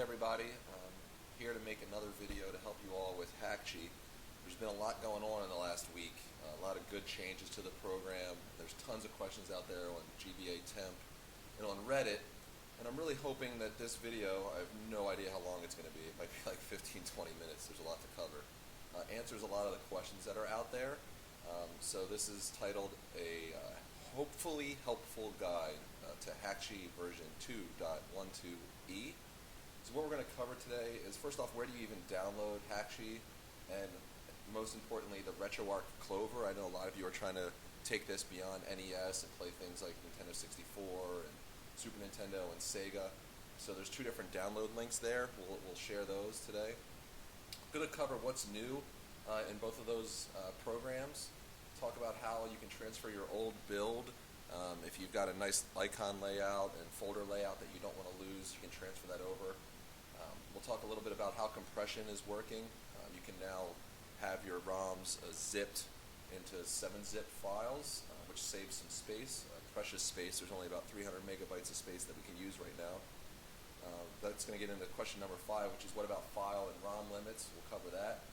everybody, here to make another video to help you all with Hakchi. There's been a lot going on in the last week, a lot of good changes to the program. There's tons of questions out there on GBA Temp and on Reddit, and I'm really hoping that this video, I have no idea how long it's going to be, it might be like 15-20 minutes, there's a lot to cover, answers a lot of the questions that are out there. So this is titled a hopefully helpful guide to Hakchi version 2.12e. So what we're going to cover today is, first off, where do you even download Hakchi, and most importantly, the Retroarch-Clover. I know a lot of you are trying to take this beyond NES and play things like Nintendo 64 and Super Nintendo and Sega. So there's two different download links there. We'll share those today. I'm going to cover what's new in both of those programs. Talk about how you can transfer your old build. If you've got a nice icon layout and folder layout that you don't want to lose, you can transfer that over. We'll talk a little bit about how compression is working. You can now have your ROMs zipped into 7-zip files, which saves some space, precious space. There's only about 300 megabytes of space that we can use right now. That's going to get into question number 5, which is what about file and ROM limits? We'll cover that.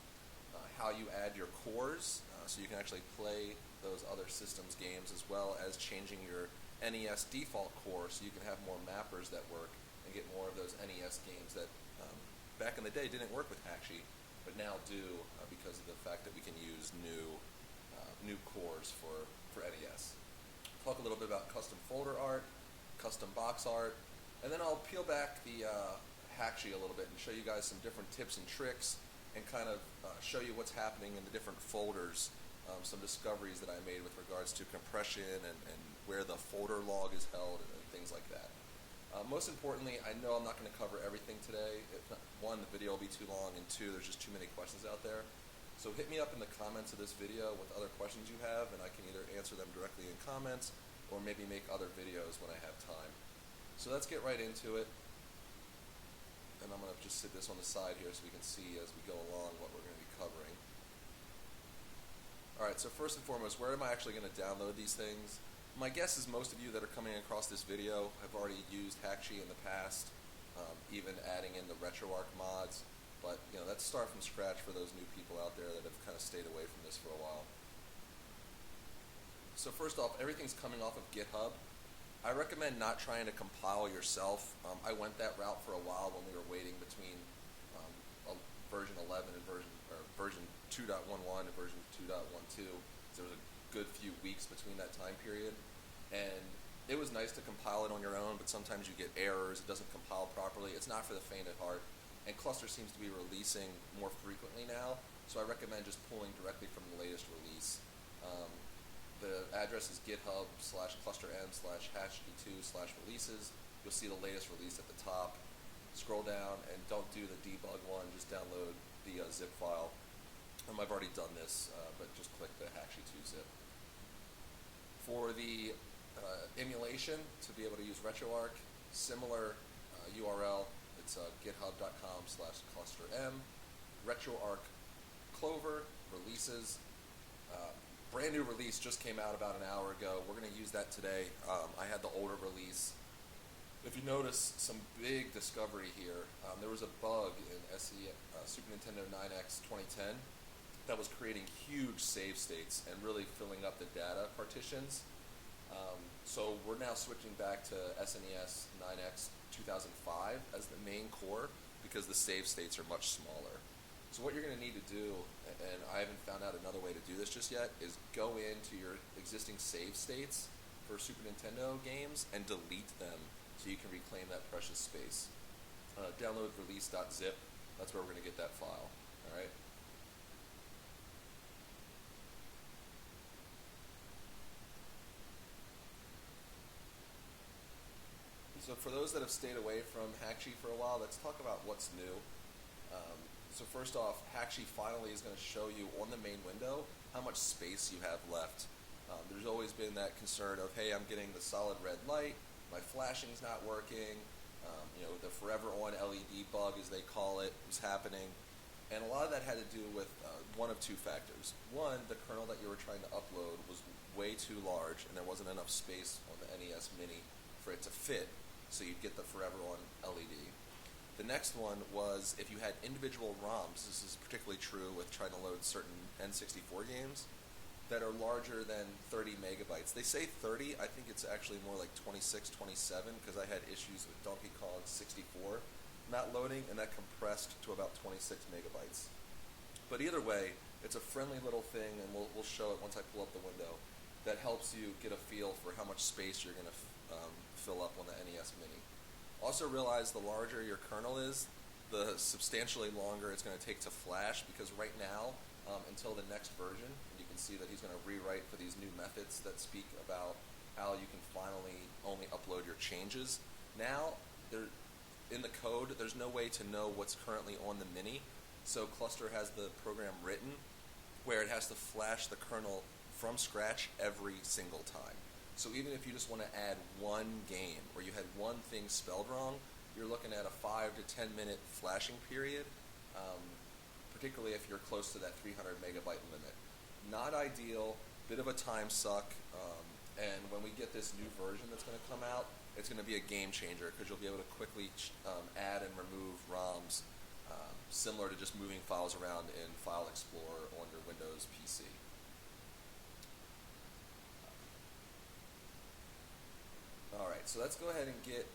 How you add your cores, so you can actually play those other systems games, as well as changing your NES default core so you can have more mappers that work and get more of those NES games that back in the day didn't work with Hakchi, but now do because of the fact that we can use new cores for NES. Talk a little bit about custom folder art, custom box art, and then I'll peel back the Hakchi a little bit and show you guys some different tips and tricks and kind of show you what's happening in the different folders, some discoveries that I made with regards to compression and where the folder log is held and things like that. Most importantly, I know I'm not going to cover everything today. One, the video will be too long, and two, there's just too many questions out there. So hit me up in the comments of this video with other questions you have, and I can either answer them directly in comments or maybe make other videos when I have time. So let's get right into it. And I'm going to just sit this on the side here so we can see as we go along what we're going to be covering. Alright, so first and foremost, where am I actually going to download these things? My guess is most of you that are coming across this video have already used Hakchi in the past, even adding in the Retroarch mods, but let's start from scratch for those new people out there that have kind of stayed away from this for a while. So first off, everything's coming off of GitHub. I recommend not trying to compile yourself. I went that route for a while when we were waiting between version 11 and version 2.11 and version 2.12. There was a good few weeks between that time period, and it was nice to compile it on your own, but sometimes you get errors, it doesn't compile properly. It's not for the faint of heart, and Cluster seems to be releasing more frequently now, so I recommend just pulling directly from the latest release. The address is github/clusterm/hakchi2/releases. You'll see the latest release at the top. Scroll down and don't do the debug one, just download the zip file. I've already done this, but just click the Hakchi2 zip. For the emulation, to be able to use Retroarch, similar URL, it's github.com/clusterm, Retroarch-Clover, releases. Brand new release just came out about an hour ago. We're going to use that today. I had the older release. If you notice, some big discovery here. There was a bug in Super Nintendo 9X 2010 that was creating huge save states and really filling up the data partitions. So we're now switching back to SNES 9X 2005 as the main core because the save states are much smaller. So what you're going to need to do, and I haven't found out another way to do this just yet, is go into your existing save states for Super Nintendo games and delete them so you can reclaim that precious space. Download release.zip, that's where we're going to get that file. All right. So for those that have stayed away from Hakchi for a while, let's talk about what's new. So first off, Hakchi finally is going to show you on the main window how much space you have left. There's always been that concern of, hey, I'm getting the solid red light, my flashing's not working, the forever on LED bug, as they call it, was happening. And a lot of that had to do with one of two factors. One, the kernel that you were trying to upload was way too large and there wasn't enough space on the NES Mini for it to fit, so you'd get the forever on LED. The The next one was if you had individual ROMs, this is particularly true with trying to load certain N64 games, that are larger than 30 megabytes. They say 30, I think it's actually more like 26, 27, because I had issues with Donkey Kong 64 not loading, and that compressed to about 26 megabytes. But either way, it's a friendly little thing, and we'll show it once I pull up the window, that helps you get a feel for how much space you're going to fill up on the NES Mini. Also realize the larger your kernel is, the substantially longer it's going to take to flash, because right now, until the next version, and you can see that he's going to rewrite for these new methods that speak about how you can finally only upload your changes. Now, in the code, there's no way to know what's currently on the Mini, so Cluster has the program written where it has to flash the kernel from scratch every single time. So even if you just want to add one game, or you had one thing spelled wrong, you're looking at a 5 to 10 minute flashing period, particularly if you're close to that 300 megabyte limit. Not ideal, bit of a time suck, and when we get this new version that's going to come out, it's going to be a game changer, because you'll be able to quickly add and remove ROMs, similar to just moving files around in File Explorer on your Windows PC. Alright, so let's go ahead and get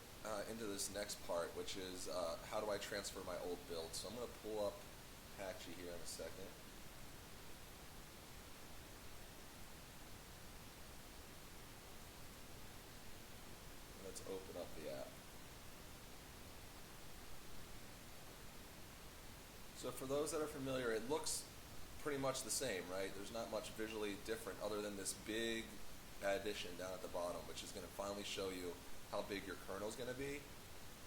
into this next part, which is how do I transfer my old build. So I'm going to pull up Hakchi here in a second. Let's open up the app. So for those that are familiar, it looks pretty much the same, right? There's not much visually different other than this big addition down at the bottom, which is going to finally show you how big your kernel is going to be.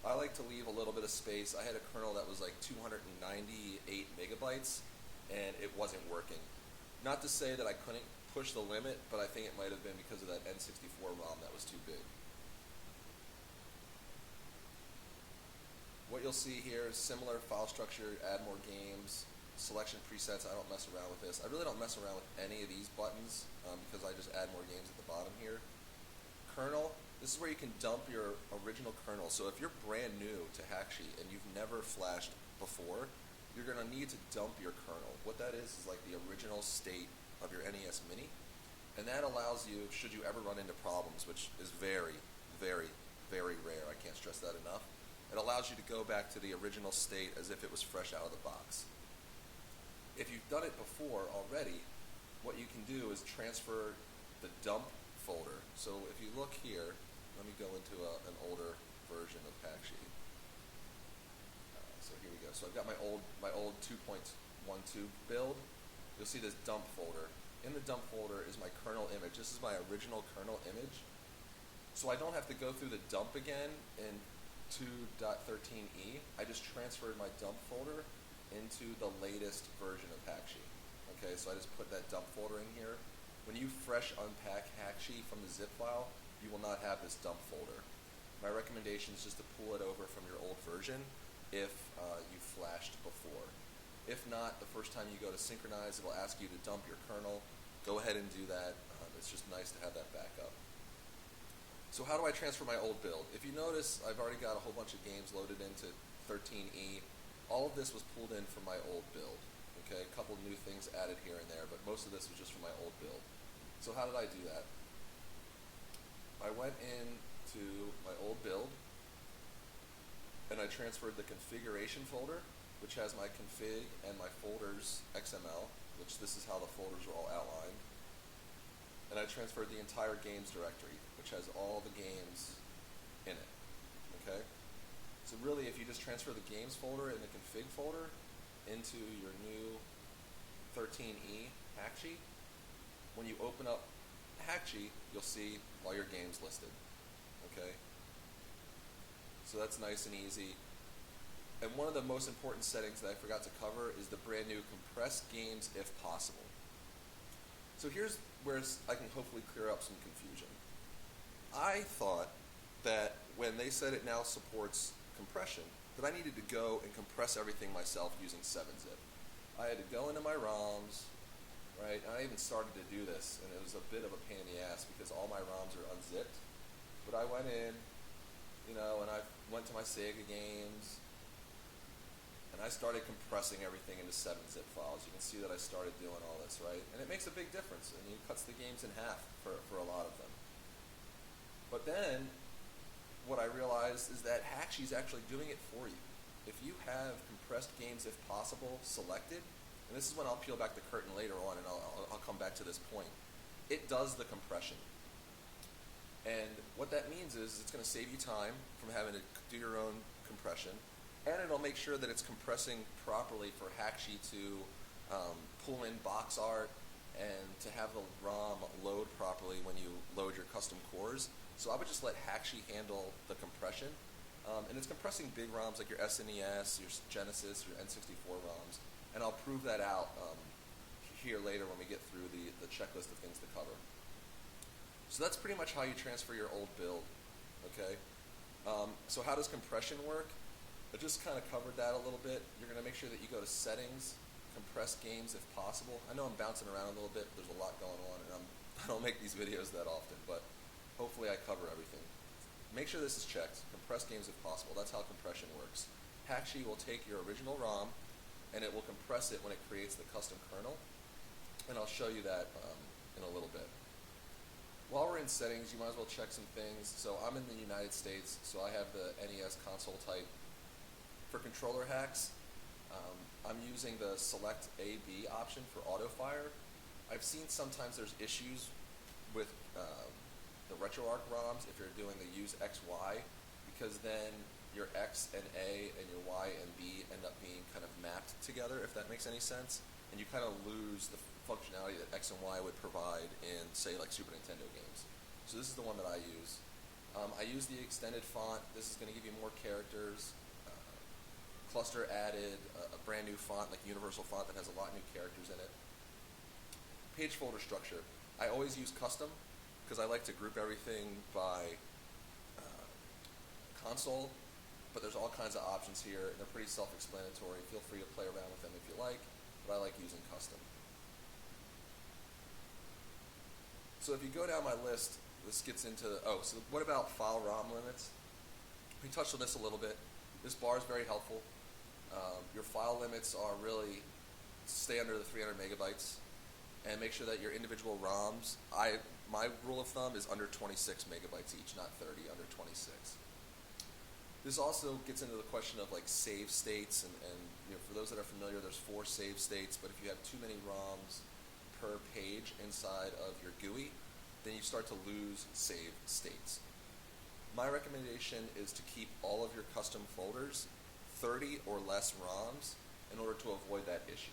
I like to leave a little bit of space. I had a kernel that was like 298 megabytes, and it wasn't working. Not to say that I couldn't push the limit, but I think it might have been because of that N64 ROM that was too big. What you'll see here is similar file structure, add more games, selection presets. I don't mess around with this. I really don't mess around with any of these buttons because I just add more games at the bottom here. Kernel, this is where you can dump your original kernel. So if you're brand new to Hakchi and you've never flashed before, you're going to need to dump your kernel. What that is like the original state of your NES Mini. And that allows you, should you ever run into problems, which is very, very, very rare, I can't stress that enough, it allows you to go back to the original state as if it was fresh out of the box. If you've done it before already, what you can do is transfer the dump folder. So if you look here, let me go into an older version of Hakchi. So here we go. So I've got my old 2.12 build. You'll see this dump folder. In the dump folder is my kernel image. This is my original kernel image. So I don't have to go through the dump again in 2.13e. I just transferred my dump folder into the latest version of Hakchi. Okay, so I just put that dump folder in here. When you fresh unpack Hakchi from the zip file, you will not have this dump folder. My recommendation is just to pull it over from your old version if you flashed before. If not, the first time you go to synchronize, it will ask you to dump your kernel. Go ahead and do that. It's just nice to have that backup. So how do I transfer my old build? If you notice, I've already got a whole bunch of games loaded into 13e. All of this was pulled in from my old build. Okay, a couple new things added here and there, but most of this was just from my old build. So how did I do that? I went into my old build, and I transferred the configuration folder, which has my config and my folders XML, which this is how the folders are all outlined. And I transferred the entire games directory, which has all the games in it. Okay? So really, if you just transfer the games folder and the config folder into your new 13e Hakchi, when you open up Hakchi, you'll see all your games listed. Okay? So that's nice and easy. And one of the most important settings that I forgot to cover is the brand new compressed games if possible. So here's where I can hopefully clear up some confusion. I thought that when they said it now supports compression, that I needed to go and compress everything myself using 7-zip. I had to go into my ROMs, right? And I even started to do this, and it was a bit of a pain in the ass because all my ROMs are unzipped. But I went in, and I went to my Sega games, And I started compressing everything into 7-zip files. You can see that I started doing all this, right? And it makes a big difference. And it cuts the games in half for a lot of them. But then, what I realized is that Hakchi's actually doing it for you. If you have compressed games, if possible, selected, and this is when I'll peel back the curtain later on, and I'll come back to this point, it does the compression. And what that means is it's going to save you time from having to do your own compression, and it'll make sure that it's compressing properly for Hakchi to pull in box art and to have the ROM load properly when you load your custom cores. So I would just let Hakchi handle the compression. And it's compressing big ROMs like your SNES, your Genesis, your N64 ROMs. And I'll prove that out here later when we get through the checklist of things to cover. So that's pretty much how you transfer your old build, okay? So how does compression work? I just kind of covered that a little bit. You're going to make sure that you go to Settings, Compress Games if possible. I know I'm bouncing around a little bit. There's a lot going on, and I don't make these videos that often, but hopefully I cover everything. Make sure this is checked. Compress games if possible. That's how compression works. Hakchi will take your original ROM, and it will compress it when it creates the custom kernel, and I'll show you that in a little bit. While we're in settings, you might as well check some things. So I'm in the United States, so I have the NES console type. For controller hacks, I'm using the Select A/B option for auto-fire. I've seen sometimes there's issues with the RetroArch ROMs if you're doing the use XY, because then your X and A and your Y and B end up being kind of mapped together, if that makes any sense, and you kind of lose the functionality that X and Y would provide in, say, like Super Nintendo games. So this is the one that I use. I use the extended font. This is going to give you more characters. Cluster added, a brand new font, like universal font that has a lot of new characters in it. Page folder structure. I always use custom because I like to group everything by console, but there's all kinds of options here, and they're pretty self-explanatory. Feel free to play around with them if you like, but I like using custom. So if you go down my list, this gets into, so what about file ROM limits? We touched on this a little bit. This bar is very helpful. Your file limits are really stay under the 300 megabytes, and make sure that your individual ROMs, my rule of thumb is under 26 megabytes each, not 30, under 26. This also gets into the question of like save states, and you know, for those that are familiar, there's 4 save states, but if you have too many ROMs per page inside of your GUI, then you start to lose save states. My recommendation is to keep all of your custom folders 30 or less ROMs in order to avoid that issue.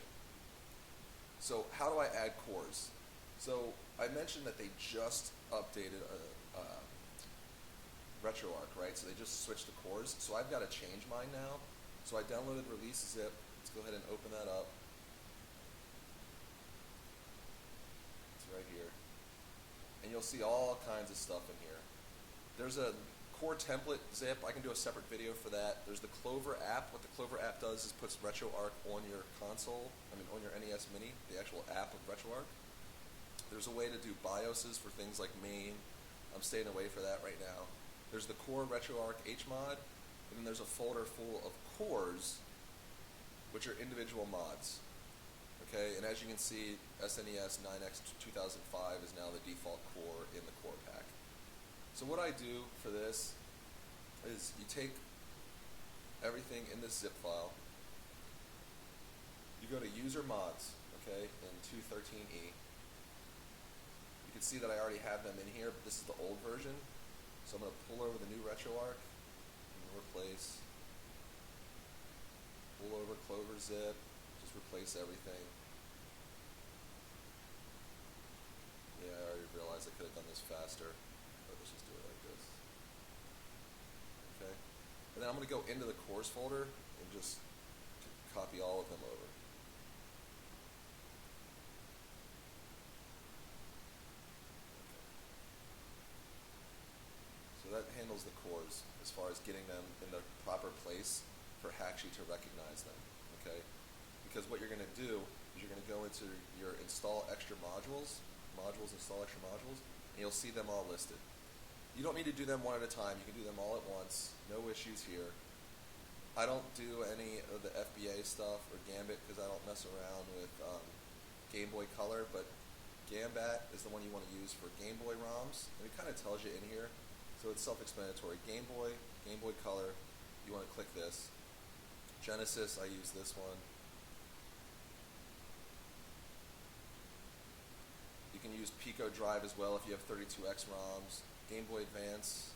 So how do I add cores? So I mentioned that they just updated RetroArch, right? So they just switched to cores. So I've got to change mine now. So I downloaded release zip. Let's go ahead and open that up. It's right here. And you'll see all kinds of stuff in here. There's a core template zip. I can do a separate video for that. There's the Clover app. What the Clover app does is puts RetroArch on your console, on your NES Mini, the actual app of RetroArch. There's a way to do BIOSes for things like main. I'm staying away for that right now. There's the core RetroArch HMod, and then there's a folder full of cores, which are individual mods. Okay, and as you can see, SNES 9X 2005 is now the default core in the core pack. So what I do for this is you take everything in this zip file, you go to user mods, okay, in 213E. You can see that I already have them in here, but this is the old version. So I'm going to pull over the new RetroArch and replace, pull over Clover zip, just replace everything. Yeah, I already realized I could have done this faster. Let's just do it like this. Okay. And then I'm going to go into the cores folder and just copy all of them over. Okay. So that handles the cores as far as getting them in the proper place for Hakchi to recognize them. Okay. Because what you're going to do is you're going to go into your install extra modules, install extra modules, and you'll see them all listed. You don't need to do them one at a time. You can do them all at once. No issues here. I don't do any of the FBA stuff or Gambit because I don't mess around with Game Boy Color, but Gambat is the one you want to use for Game Boy ROMs, and it kind of tells you in here, so it's self-explanatory. Game Boy Color, you want to click this. Genesis, I use this one. You can use Pico Drive as well if you have 32X ROMs. Game Boy Advance.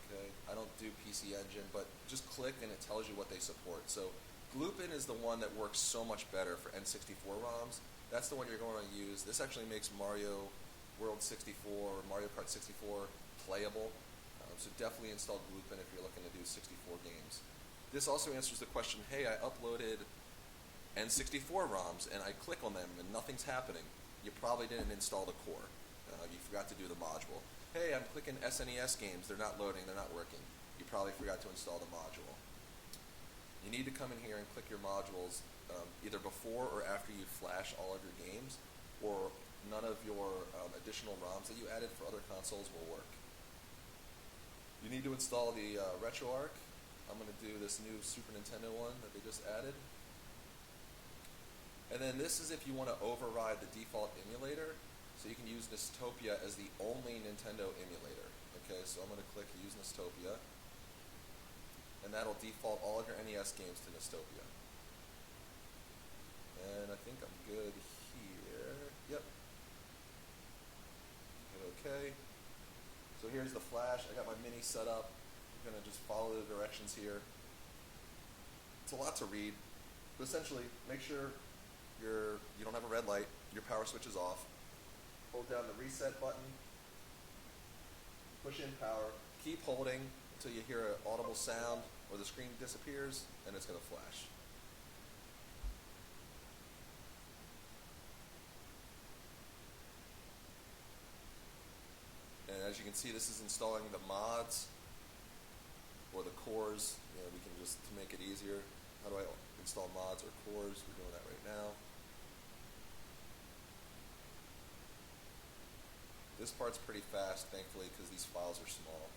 Okay, I don't do PC Engine, but just click and it tells you what they support. So Gloopin is the one that works so much better for N64 ROMs. That's the one you're going to use. This actually makes Mario World 64 or Mario Kart 64 playable. So definitely install Gloopin if you're looking to do 64 games. This also answers the question, hey, I uploaded N64 ROMs and I click on them and nothing's happening. You probably didn't install the core. You forgot to do the module. Hey, I'm clicking SNES games, they're not loading, they're not working. You probably forgot to install the module. You need to come in here and click your modules either before or after you flash all of your games, or none of your additional ROMs that you added for other consoles will work. You need to install the Retroarch. I'm going to do this new Super Nintendo one that they just added. And then this is if you want to override the default emulator, so you can use Nestopia as the only Nintendo emulator. Okay, so I'm going to click Use Nestopia, and that'll default all of your NES games to Nestopia. And I think I'm good here. Yep. Hit OK. So here's the flash. I got my mini set up. I'm going to just follow the directions here. It's a lot to read, but essentially make sure you don't have a red light, your power switch is off. Hold down the reset button, push in power, keep holding until you hear an audible sound or the screen disappears, and it's going to flash. And as you can see, this is installing the mods or the cores. You know, we can just, to make it easier, how do I install mods or cores? We're doing that right now. This part's pretty fast, thankfully, because these files are small.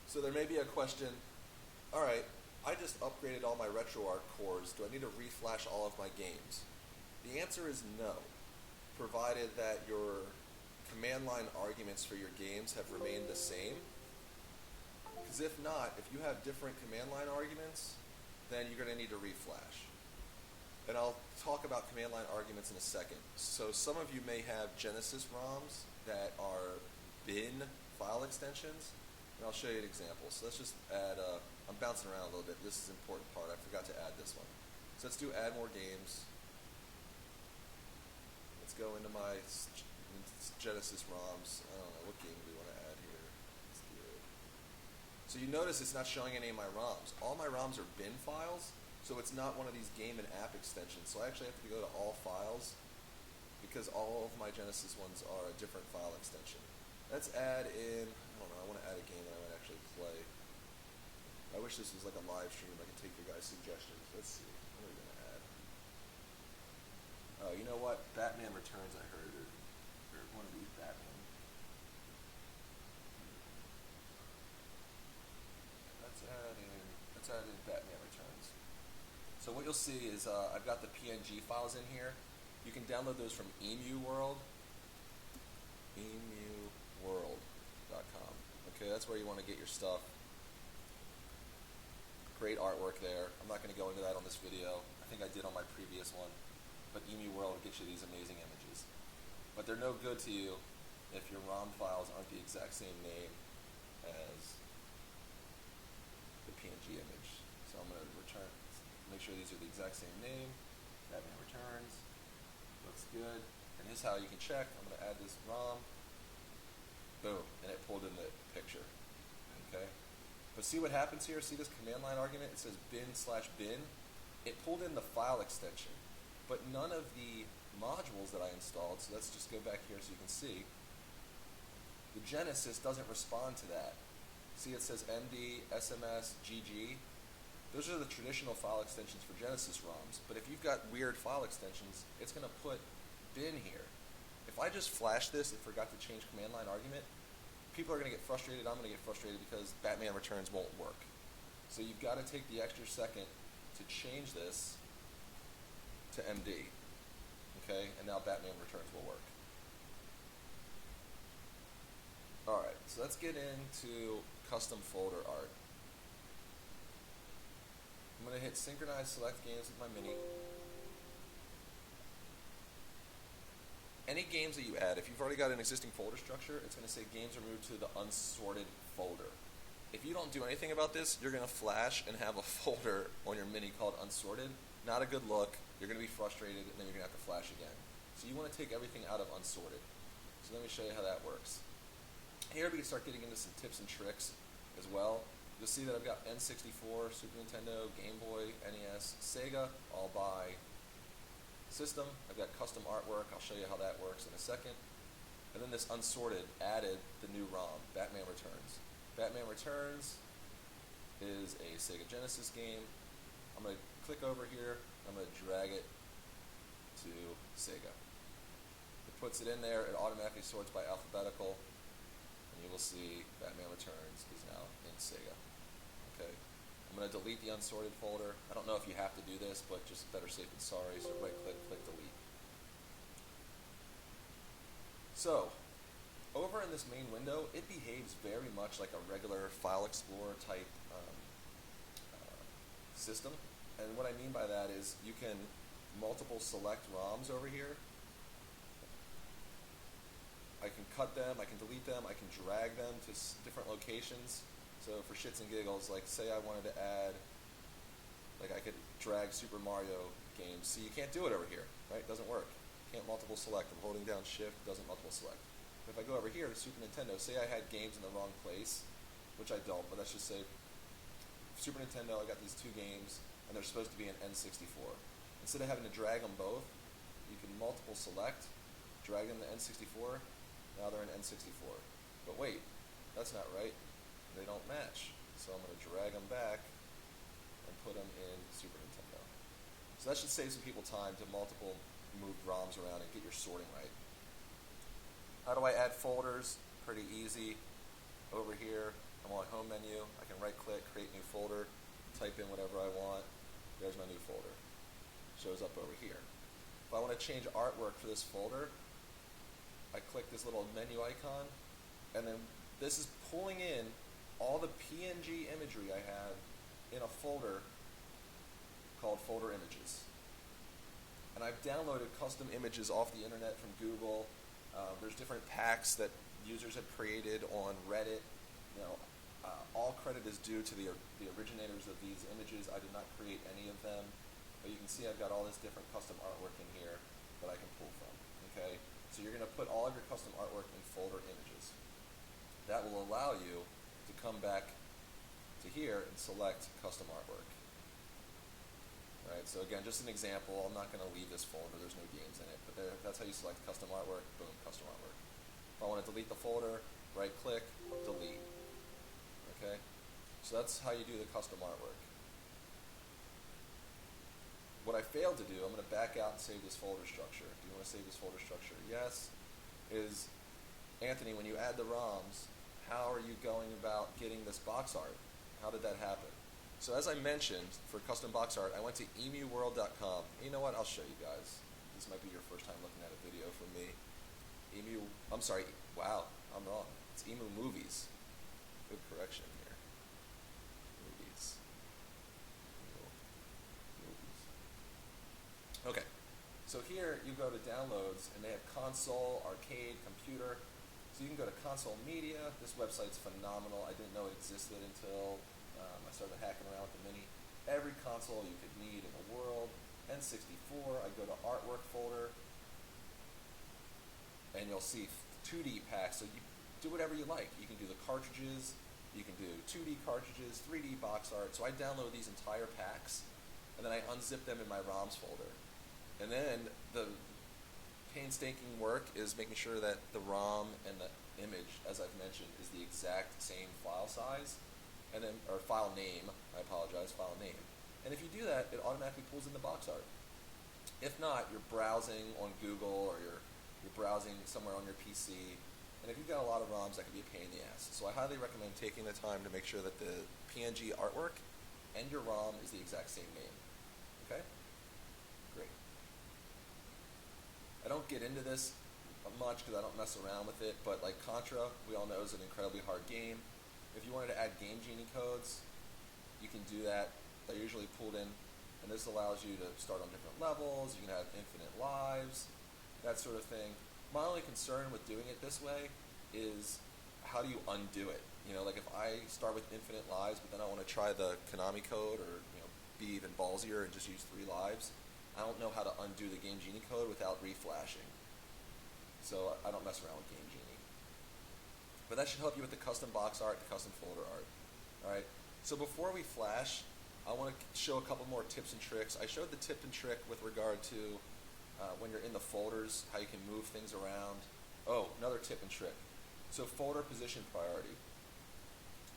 So there may be a question, all right, I just upgraded all my RetroArch cores. Do I need to reflash all of my games? The answer is no, provided that your command line arguments for your games have remained the same. Because if not, if you have different command line arguments, then you're going to need to reflash. And I'll talk about command line arguments in a second. So some of you may have Genesis ROMs that are bin file extensions, and I'll show you an example. So let's just add, I'm bouncing around a little bit. This is an important part. I forgot to add this one. So let's do add more games. Let's go into my Genesis ROMs. I don't know, what game do we want to add here? Let's do it. So you notice it's not showing any of my ROMs. All my ROMs are bin files. So it's not one of these game and app extensions. So I actually have to go to all files because all of my Genesis ones are a different file extension. Let's add in, I don't know, I want to add a game that I might actually play. I wish this was like a live stream. I could take your guys' suggestions. Let's see. What are we going to add? Oh, you know what? Batman Returns, I heard, or one of these Batman. Let's add in Batman Returns. So what you'll see is I've got the PNG files in here. You can download those from Emu World, emuworld.com. Okay, that's where you want to get your stuff. Great artwork there. I'm not going to go into that on this video. I think I did on my previous one. But Emu World gets you these amazing images. But they're no good to you if your ROM files aren't the exact same name as the PNG image. So I'm going to return. Make sure these are the exact same name. Batman Returns. Looks good. And here's how you can check. I'm going to add this ROM. Boom. And it pulled in the picture. Okay. But see what happens here? See this command line argument? It says bin/bin. It pulled in the file extension. But none of the modules that I installed, so let's just go back here so you can see. The Genesis doesn't respond to that. See, it says MD, SMS, GG. Those are the traditional file extensions for Genesis ROMs, but if you've got weird file extensions, it's going to put bin here. If if I just flash this and forgot to change command line argument, people are going to get frustrated. I'm going to get frustrated because Batman Returns won't work. So you've got to take the extra second to change this to MD. Okay, and now Batman Returns will work. Alright, so let's get into custom folder art. I'm going to hit synchronize select games with my mini. Any games that you add, if you've already got an existing folder structure, it's going to say games are moved to the unsorted folder. If you don't do anything about this, you're going to flash and have a folder on your mini called unsorted. Not a good look. You're going to be frustrated, and then you're going to have to flash again. So you want to take everything out of unsorted. So let me show you how that works. Here we can start getting into some tips and tricks as well. You'll see that I've got N64, Super Nintendo, Game Boy, NES, Sega, all by system. I've got custom artwork. I'll show you how that works in a second. And then this unsorted added the new ROM, Batman Returns. Batman Returns is a Sega Genesis game. I'm going to click over here. I'm going to drag it to Sega. It puts it in there. It automatically sorts by alphabetical. And you will see Batman Returns is now in Sega. Okay. I'm going to delete the unsorted folder. I don't know if you have to do this, but just better safe than sorry. So right click, click delete. So, over in this main window, it behaves very much like a regular File Explorer type system. And what I mean by that is you can multiple select ROMs over here. I can cut them, I can delete them, I can drag them to different locations. So for shits and giggles, like say I wanted to add, like I could drag Super Mario games. See, you can't do it over here, right? It doesn't work. You can't multiple select. I'm holding down Shift, doesn't multiple select. But if I go over here to Super Nintendo, say I had games in the wrong place, which I don't, but let's just say Super Nintendo, I got these two games, and they're supposed to be an N64. Instead of having to drag them both, you can multiple select, drag them to N64, now they're in N64. But wait, that's not right. They don't match. So I'm going to drag them back and put them in Super Nintendo. So that should save some people time to multiple move ROMs around and get your sorting right. How do I add folders? Pretty easy. Over here, I'm on home menu. I can right click, create new folder, type in whatever I want. There's my new folder. Shows up over here. If I want to change artwork for this folder, I click this little menu icon, and then this is pulling in all the PNG imagery I have in a folder called folder images. And I've downloaded custom images off the internet from Google. There's different packs that users have created on Reddit. You know, all credit is due to the originators of these images. I did not create any of them, but you can see I've got all this different custom artwork in here that I can pull from. Okay, so you're going to put all of your custom artwork in folder images. That will allow you to come back to here and select custom artwork. Right, so again, just an example. I'm not going to leave this folder. There's no games in it, but that's how you select custom artwork. Boom, custom artwork. If I want to delete the folder, right-click, delete. Okay, so that's how you do the custom artwork. What I failed to do, I'm going to back out and save this folder structure. Do you want to save this folder structure? Yes. Is, Anthony, when you add the ROMs, how are you going about getting this box art? How did that happen? So as I mentioned, for custom box art, I went to emuworld.com. You know what? I'll show you guys. This might be your first time looking at a video from me. I'm sorry. Wow, I'm wrong. It's Emu Movies. Good correction here. Movies. Movies. Okay. So here you go to downloads, and they have console, arcade, computer. So you can go to console media. This website's phenomenal. I didn't know it existed until I started hacking around with the mini. Every console you could need in the world. N64, I go to artwork folder, and you'll see 2D packs. So you do whatever you like. You can do the cartridges, you can do 2D cartridges, 3D box art. So I download these entire packs, and then I unzip them in my ROMs folder. And then the painstaking work is making sure that the ROM and the image, as I've mentioned, is the exact same file size. And then, or file name, I apologize, file name. And if you do that, it automatically pulls in the box art. If not, you're browsing on Google or you're you're browsing somewhere on your PC, and if you've got a lot of ROMs, that can be a pain in the ass. So I highly recommend taking the time to make sure that the PNG artwork and your ROM is the exact same name. Okay? Great. I don't get into this much because I don't mess around with it, but like Contra, we all know is an incredibly hard game. If you wanted to add Game Genie codes, you can do that. They're usually pulled in, and this allows you to start on different levels. You can have infinite lives, that sort of thing. My only concern with doing it this way is how do you undo it? You know, like if I start with infinite lives, but then I want to try the Konami code or be even ballsier and just use 3 lives, I don't know how to undo the Game Genie code without reflashing. So I don't mess around with Game Genie. But that should help you with the custom box art, the custom folder art. All right. So before we flash, I want to show a couple more tips and tricks. I showed the tip and trick with regard to when you're in the folders, how you can move things around. Oh, another tip and trick. So folder position priority.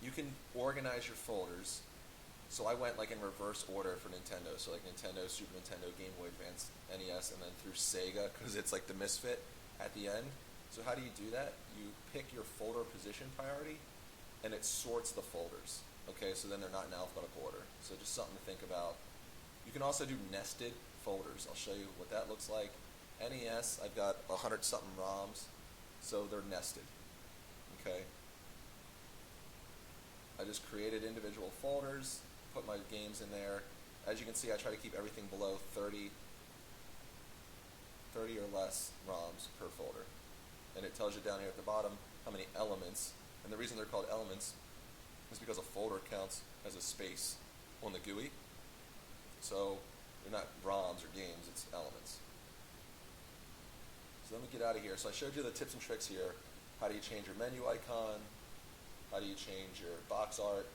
You can organize your folders. So I went like in reverse order for Nintendo. So like Nintendo, Super Nintendo, Game Boy Advance, NES, and then through Sega, because it's like the misfit at the end. So how do you do that? You pick your folder position priority, and it sorts the folders. Okay, so then they're not in alphabetical order. So just something to think about. You can also do nested folders. I'll show you what that looks like. NES, I've got 100-something ROMs, so they're nested. Okay. I just created individual folders, put my games in there. As you can see, I try to keep everything below 30 or less ROMs per folder. And it tells you down here at the bottom how many elements. And the reason they're called elements is because a folder counts as a space on the GUI. So they're not ROMs or games, it's elements. So let me get out of here. So I showed you the tips and tricks here. How do you change your menu icon? How do you change your box art,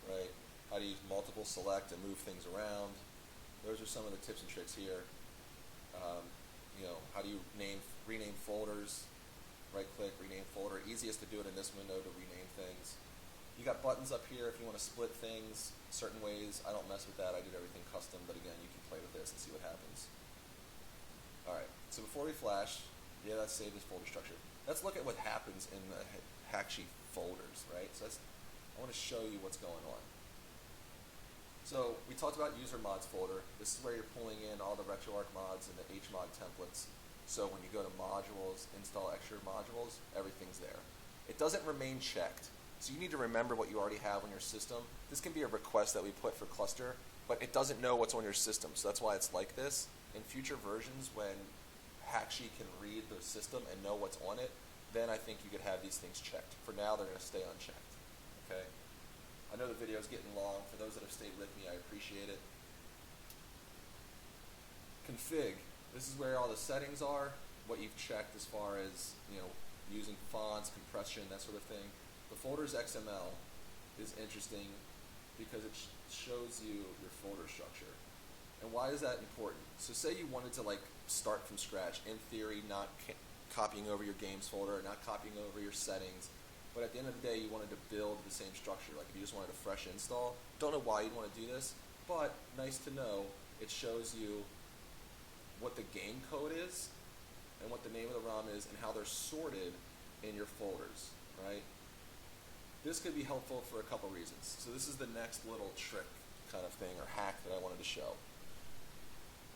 right? How do you multiple select and move things around? Those are some of the tips and tricks here. How do you rename folders? Right-click, rename folder. Easiest to do it in this window to rename things. You got buttons up here if you want to split things certain ways. I don't mess with that. I did everything custom, but again, you can play with this and see what happens. All right. So before we flash, yeah, let's save this folder structure. Let's look at what happens in the Hakchi folders, right? So I want to show you what's going on. So we talked about user mods folder. This is where you're pulling in all the RetroArch mods and the HMod templates. So when you go to modules, install extra modules, everything's there. It doesn't remain checked. So you need to remember what you already have on your system. This can be a request that we put for cluster, but it doesn't know what's on your system. So that's why it's like this. In future versions, when Hakchi can read the system and know what's on it, then I think you could have these things checked. For now, they're going to stay unchecked. Okay? I know the video is getting long. For those that have stayed with me, I appreciate it. Config. This is where all the settings are, what you've checked as far as using fonts, compression, that sort of thing. The folders XML is interesting because it shows you your folder structure. And why is that important? So say you wanted to start from scratch, in theory, not copying over your games folder, not copying over your settings, but at the end of the day you wanted to build the same structure, like if you just wanted a fresh install. Don't know why you'd want to do this, but nice to know. It shows you what the game code is and what the name of the ROM is and how they're sorted in your folders, right? This could be helpful for a couple reasons. So this is the next little trick kind of thing or hack that I wanted to show.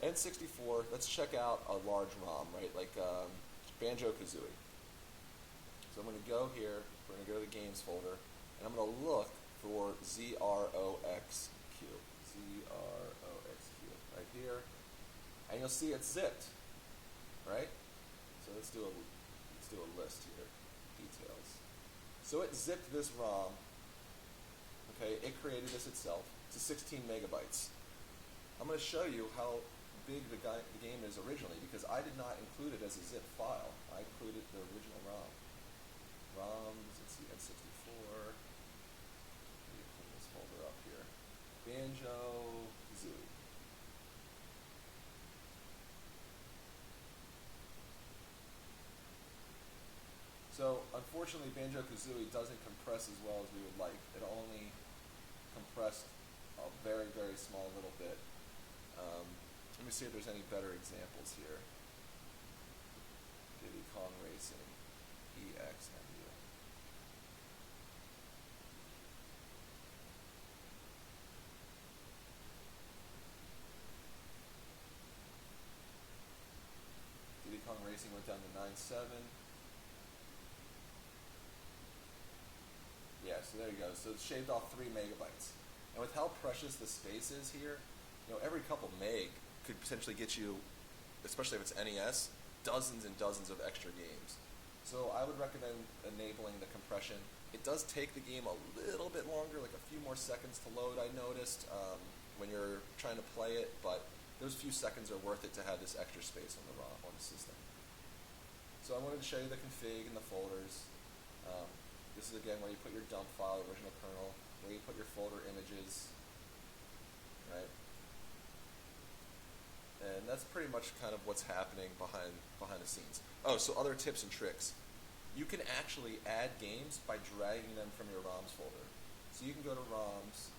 N64, let's check out a large ROM, right? Like Banjo-Kazooie. So I'm going to go here, we're going to go to the games folder, and I'm going to look for ZROXQ. ZROXQ, right here. And you'll see it's zipped, right? So let's do a list here, details. So it zipped this ROM. Okay, it created this itself. It's 16 megabytes. I'm going to show you how big the game is originally because I did not include it as a zip file. I included the original ROM. ROMs, let's see, N64. Let me pull this folder up here. Banjo-Kazooie. So, unfortunately, Banjo-Kazooie doesn't compress as well as we would like. It only compressed a very, very small little bit. Let me see if there's any better examples here. Diddy Kong Racing, EXMU. Diddy Kong Racing went down to 9.7. Yeah, so there you go. So it's shaved off 3 megabytes. And with how precious the space is here, every couple meg could potentially get you, especially if it's NES, dozens and dozens of extra games. So I would recommend enabling the compression. It does take the game a little bit longer, like a few more seconds to load, I noticed, when you're trying to play it, but those few seconds are worth it to have this extra space on the ROM, on the system. So I wanted to show you the config and the folders. This is again where you put your dump file, original kernel, where you put your folder images, right? And that's pretty much kind of what's happening behind the scenes. Oh, so other tips and tricks. You can actually add games by dragging them from your ROMs folder. So you can go to ROMs,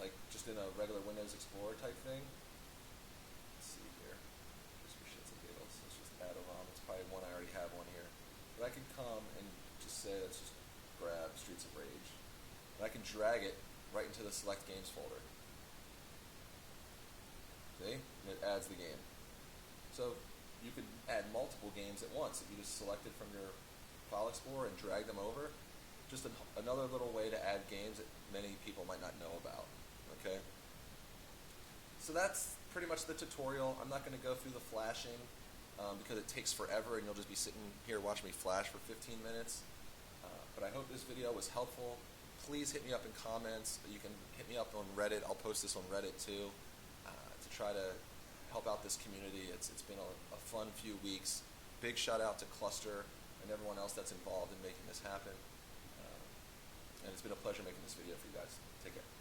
like just in a regular Windows Explorer type thing. Let's see here, just for shits and giggles. Let's just add a ROM. It's probably one I already have one here. But I can come and just say, let's just grab Streets of Rage. And I can drag it right into the Select Games folder. See? And it adds the game. So you could add multiple games at once if you just select it from your File Explorer and drag them over. Just another little way to add games that many people might not know about. Okay? So that's pretty much the tutorial. I'm not going to go through the flashing because it takes forever and you'll just be sitting here watching me flash for 15 minutes. But I hope this video was helpful. Please hit me up in comments. You can hit me up on Reddit. I'll post this on Reddit too to try to help out this community. It's been a fun few weeks. Big shout out to Cluster and everyone else that's involved in making this happen. And it's been a pleasure making this video for you guys. Take care.